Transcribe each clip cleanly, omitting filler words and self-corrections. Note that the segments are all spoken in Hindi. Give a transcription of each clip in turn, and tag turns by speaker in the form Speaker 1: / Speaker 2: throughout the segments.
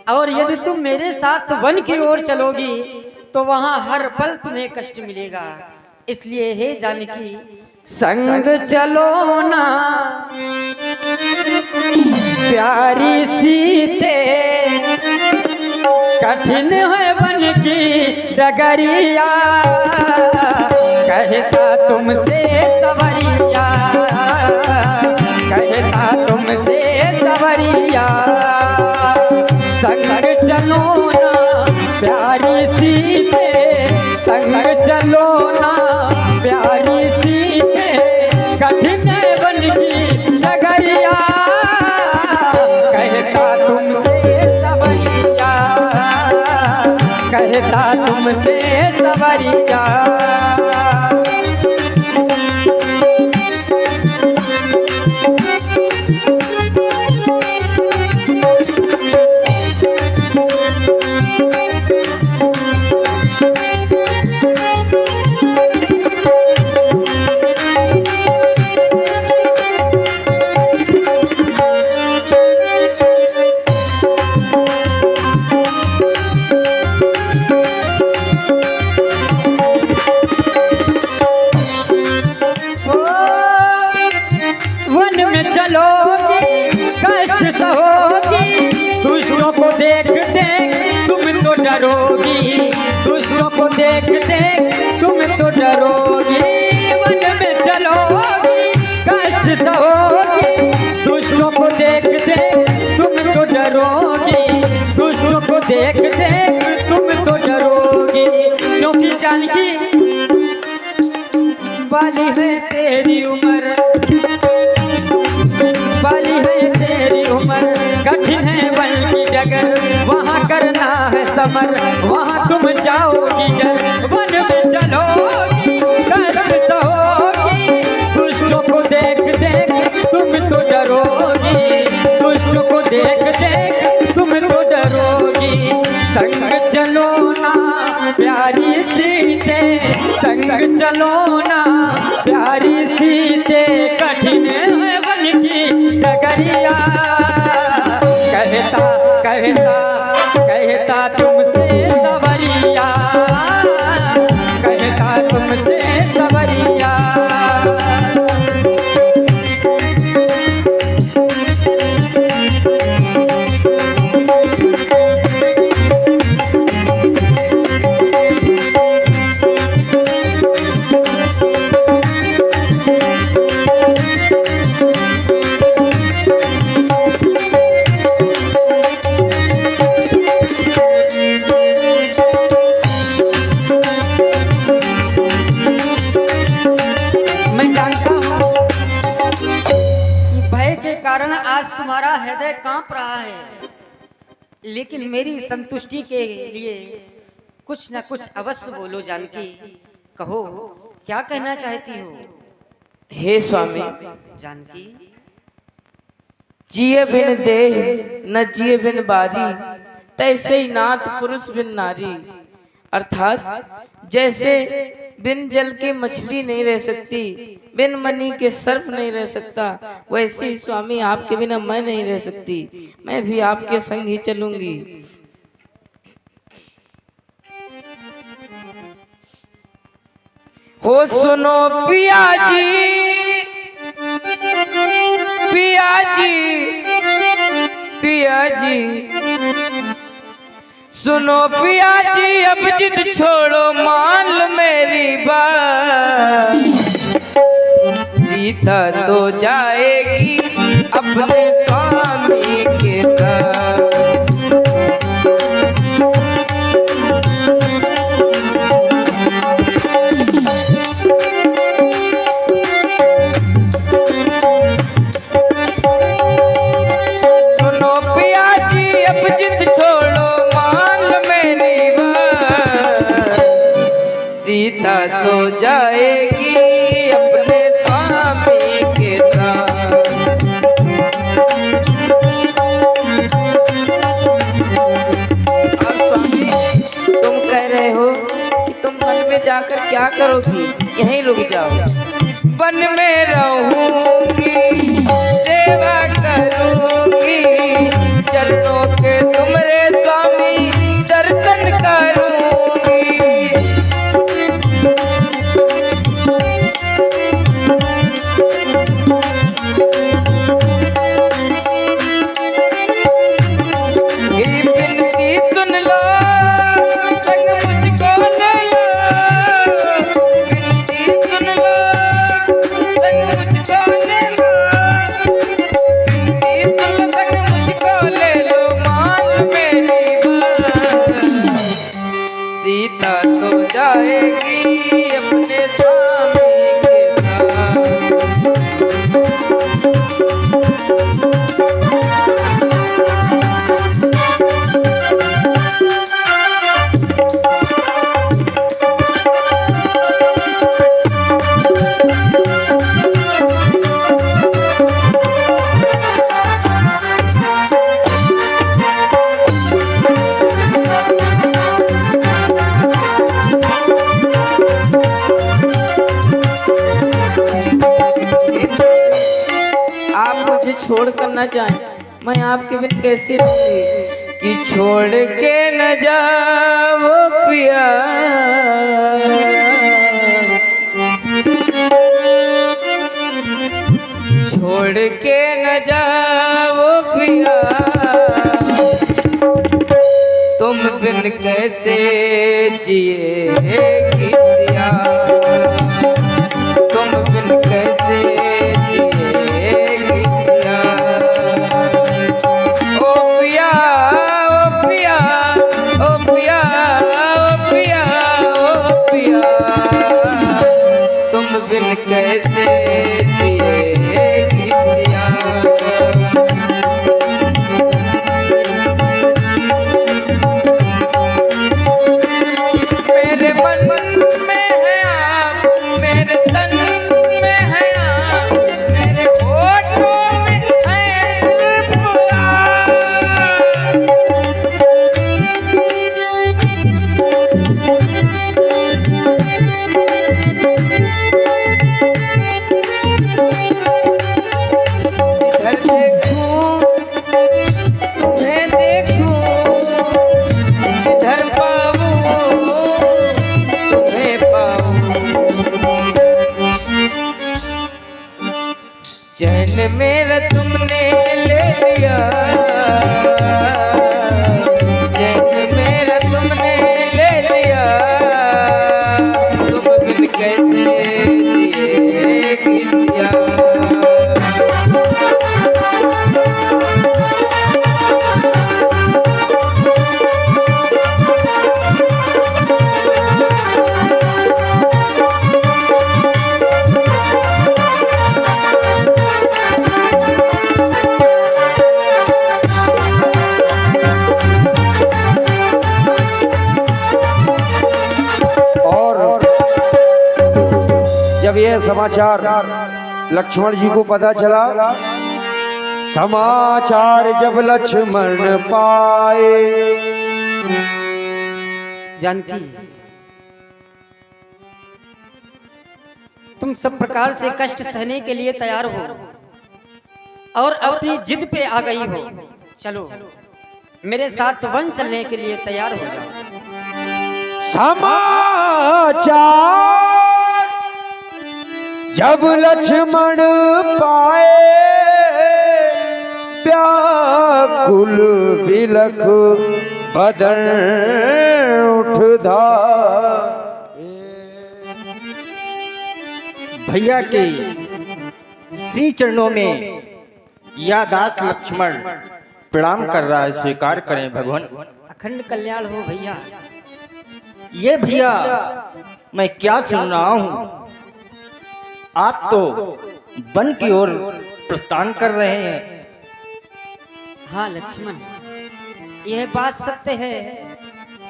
Speaker 1: और यदि तुम मेरे साथ वन की ओर चलोगी तो वहां हर पल तुम्हें कष्ट मिलेगा। इसलिए हे जानकी संग चलो ना प्यारी सीते, कठिन है वन की डगरिया, कहता तुमसे सवरिया, कहता तुमसे सवरिया। संग चलो ना प्यारी सीते, संग चलो ना प्यारी सीते, कठिन वन की डगरिया, कहता तुमसे सवरिया, कहता तुमसे सवरिया। दुष्टों को देख देख तुम तो डरोगी, दुष्टों को देख देख तुम तो डरोगी। वन में चलोगी कष्ट सहोगी, दुष्टों को देख देख तुम तो डरोगी, दुष्टों को देख देख तुम तो डरोगी। क्योंकि जानकी बाली है तेरी उम्र, बाली है तेरी उम्र, कठिन है वन की डगर, वहाँ करना है समर, वहाँ तुम जाओगी डर। वन में चलोगी कष्ट सहोगी, दुष्टों को देख देख तुम तो डरोगी, दुष्टों को देख देख तुम तो डरोगी। संग चलो ना प्यारी सीते, संग चलो ना प्यारी सीते, कठिन है वन की डगरिया, कहता कहता कहता तुमसे सवरिया, कहता तुमसे सवरिया। कारण आज तुम्हारा हृदय कांप रहा है, लेकिन मेरी संतुष्टि के लिए कुछ न कुछ अवश्य बोलो जानकी, कहो क्या कहना चाहती हो।
Speaker 2: हे स्वामी
Speaker 1: जानकी
Speaker 2: जिए बिन देह न जिए बिन बारी, तैसे ही नाथ पुरुष बिन नारी। अर्थात जैसे बिन जल के मछली नहीं रह सकती, बिन मणि के सर्प नहीं रह सकता, वैसे ही स्वामी आपके बिना मैं नहीं रह सकती, मैं भी आपके संग ही चलूंगी। हो सुनो पिया जी, पिया जी, पिया जी, सुनो पिया जी, अब जिद छोड़ो मान लो मेरी बात, सीता तो जाएगी अपने स्वामी के साथ। सुनो पिया जी, अब जिद छोड़ो मान लो मेरी बात, सीता तो जाएगी अपने स्वामी के साथ। अब स्वामी तुम कह रहे हो कि तुम वन में जाकर क्या करोगी, यहीं रुक जाओ। वन में रहूंगी, सेवा करूंगी, चरणों के तुमरे स्वामी दर्शन करूंगी। मेरी विनती सुन लो, संग मुझको ले लो। विनती सुन लो, संग मुझको ले लो। विनती सुन लो, संग मुझको ले लो। मान मेरी बात, सीता तो जाएगी अपने स्वामी के साथ। आप मुझे छोड़ कर न जाएं, मैं आपके बिन कैसे रहूंगी। कि छोड़ के न जाओ पिया, छोड़ के न जाओ पिया। तुम बिन कैसे जिएगी पिया, तुम बिन कैसे जिएगी पिया। ओ पिया, ओ पिया, ओ पिया, ओ पिया, ओ पिया, तुम बिन कैसे जिएगी पिया। मेरे मन में है आप, मेरे तन में है आप, मेरे होठों में है सिर्फ आप। इधर देखूं तुम्हें देखूं, इधर पाऊं तुम्हें पाऊं। चैन मेरा तुमने ले लिया, चैन मेरा तुमने ले लिया। तुम बिन कैसे जिएगी पिया।
Speaker 3: और जब यह समाचार लक्ष्मण जी को पता चला, समाचार जब लक्ष्मण पाए।
Speaker 1: जानकी, तुम सब प्रकार से कष्ट सहने के लिए तैयार हो और अपनी जिद पे आ गई हो। चलो मेरे साथ वन चलने के लिए तैयार हो जाओ।
Speaker 3: समाचार जब लक्ष्मण पाए, व्याकुल विलख बदन उठ धाये।
Speaker 4: भैया के श्री चरणों में यादाश्त लक्ष्मण प्रणाम कर रहा है, स्वीकार करें भगवान।
Speaker 1: अखंड कल्याण हो भैया।
Speaker 4: ये भैया मैं क्या सुन रहा हूँ, आप तो वन की ओर प्रस्थान कर रहे हैं।
Speaker 1: हाँ लक्ष्मण, यह बात सत्य है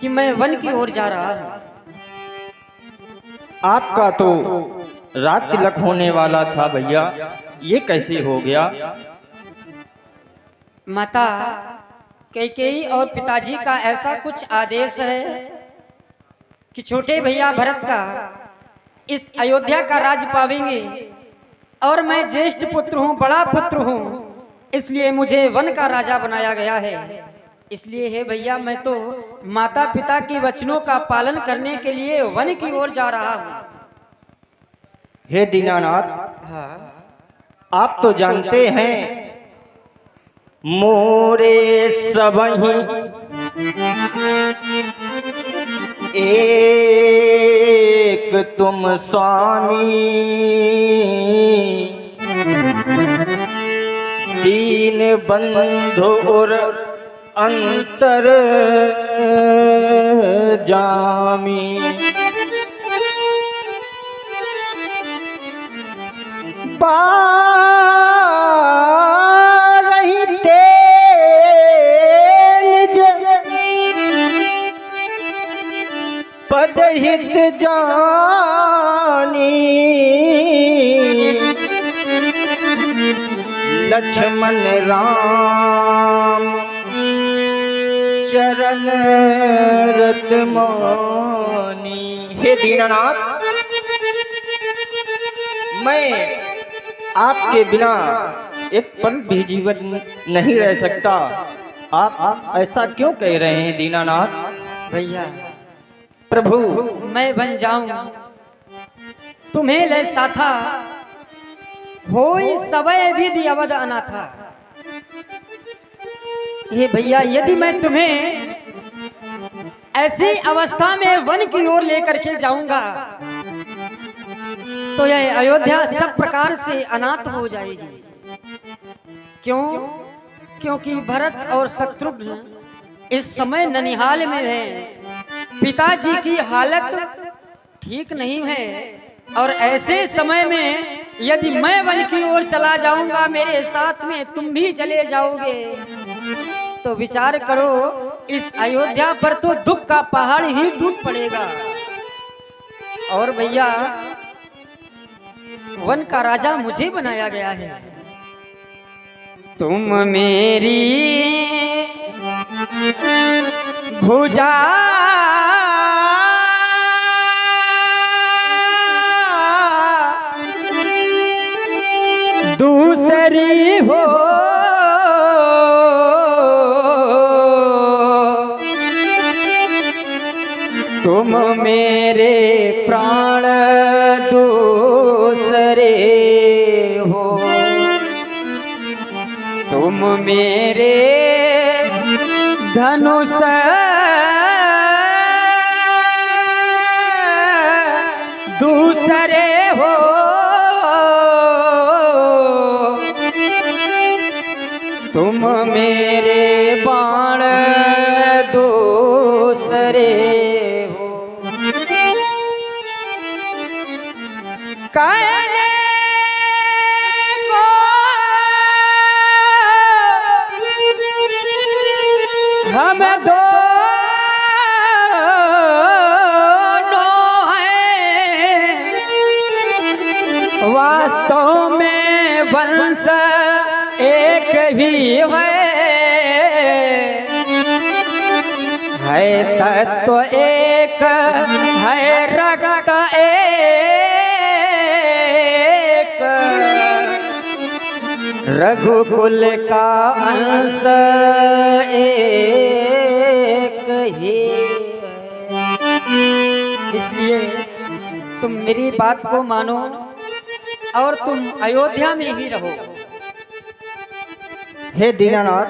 Speaker 1: कि मैं वन की ओर जा रहा हूँ।
Speaker 4: आपका तो रात तिलक होने वाला था भैया, ये कैसे हो गया?
Speaker 1: माता कैकेयी और पिताजी का ऐसा कुछ आदेश है कि छोटे भैया भरत का इस अयोध्या का राज पावेंगे, और मैं ज्येष्ठ पुत्र हूँ, बड़ा पुत्र हूँ, इसलिए मुझे वन का राजा बनाया गया है। इसलिए है भैया, मैं तो माता पिता के वचनों का पालन करने के लिए वन की ओर जा रहा हूँ।
Speaker 4: हे दीनानाथ,
Speaker 1: हाँ,
Speaker 4: आप तो जानते हैं मोरे सबही एक तुम स्वामी, दीन बंधु और अंतर जामी। रहिते निज पदहित जानी, लक्ष्मण राम चरण रत मानी। हे दीनानाथ, मैं आपके बिना एक पल भी जीवन नहीं रह सकता। आप ऐसा क्यों कह रहे हैं दीनानाथ?
Speaker 1: भैया
Speaker 4: प्रभु,
Speaker 1: मैं बन जाऊं तुम्हें ले साथा, होई सबय विधि अवध अनाथा। ये भैया, यदि मैं तुम्हें ऐसी अवस्था में वन की ओर लेकर के जाऊंगा तो यह अयोध्या सब प्रकार से अनाथ हो जाएगी। क्यों? क्योंकि भरत और शत्रुघ्न इस समय ननिहाल में हैं। पिताजी की हालत ठीक नहीं है और ऐसे समय में यदि मैं वन की ओर चला जाऊंगा, मेरे साथ में तुम भी चले जाओगे, तो विचार करो, इस अयोध्या पर तो दुख का पहाड़ ही टूट पड़ेगा। और भैया, वन का राजा मुझे बनाया गया है। तुम मेरी भुजा दूसरी हो, तुम मेरे प्राण दूसरे हो, तुम मेरे धनुष दूसरे हो, तुम मेरे बाण दूसरे हो। कहने को हम दोनों हैं, वास्तव में वंश एक ही है तत्व एक, है रक्त एक, रघुकुल का अंश एक ही है। इसलिए तुम मेरी बात को मानो और तुम अयोध्या में ही रहो।
Speaker 4: हे दीनानाथ,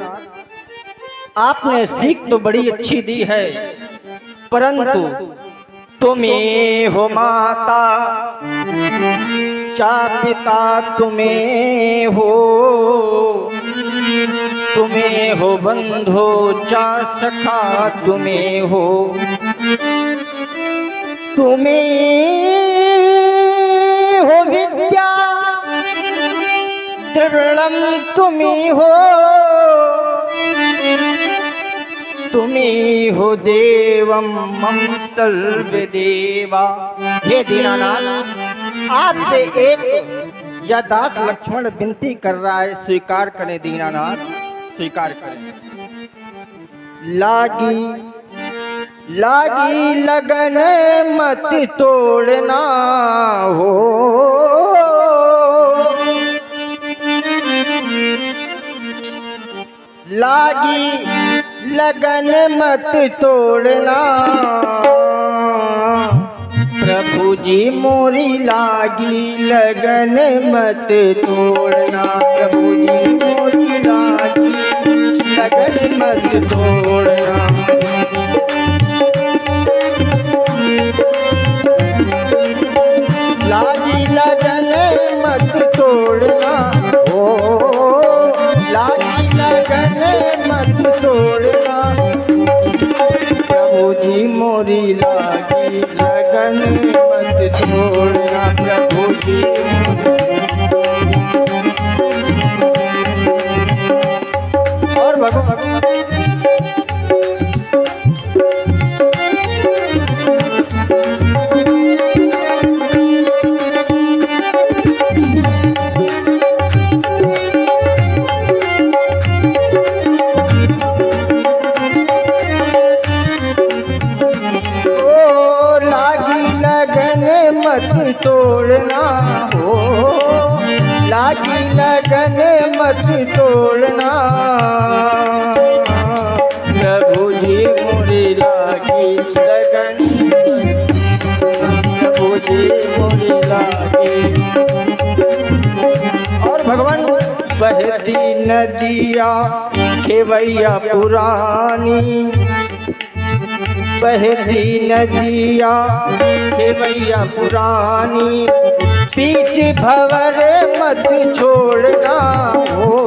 Speaker 4: आपने सीख तो बड़ी अच्छी दी है, परंतु तुम्हें हो माता, चा पिता तुम्हें हो, तुम्हें हो बंधु, चा सखा तुम्हें हो, तुम्हें हो विद्या दृढ़म तुम्हें हो, तुम्हें हो देवम मम सर्वदेवा। हे दीनानाथ, आपसे एक या दास लक्ष्मण विनती कर रहा है, स्वीकार करें दीनानाथ, स्वीकार करें। लागी लागी लगन मत तोड़ना हो, लागी लगन मत तोड़ना, प्रभु जी मोरी लागी लगन मत तोड़ना, प्रभु जी मोरी लागी लगन मत तोड़ना। लागी लगन मत तोड़ना, ओ लागी लगन मत तोड़ना, प्रभु जी मोरी लागी लगन मत तोड़ना, प्रभु जी। और भगवान मत तोड़ना, हो लागी लगन मत तोड़ना, प्रभु जी मोरी लागी लगन, प्रभु जी मोरी लागी। और भगवान बहती नदिया खेवैया पुरानी, बहती नदिया खेवैया पुरानी, बीच भंवर मत छोड़ना, हो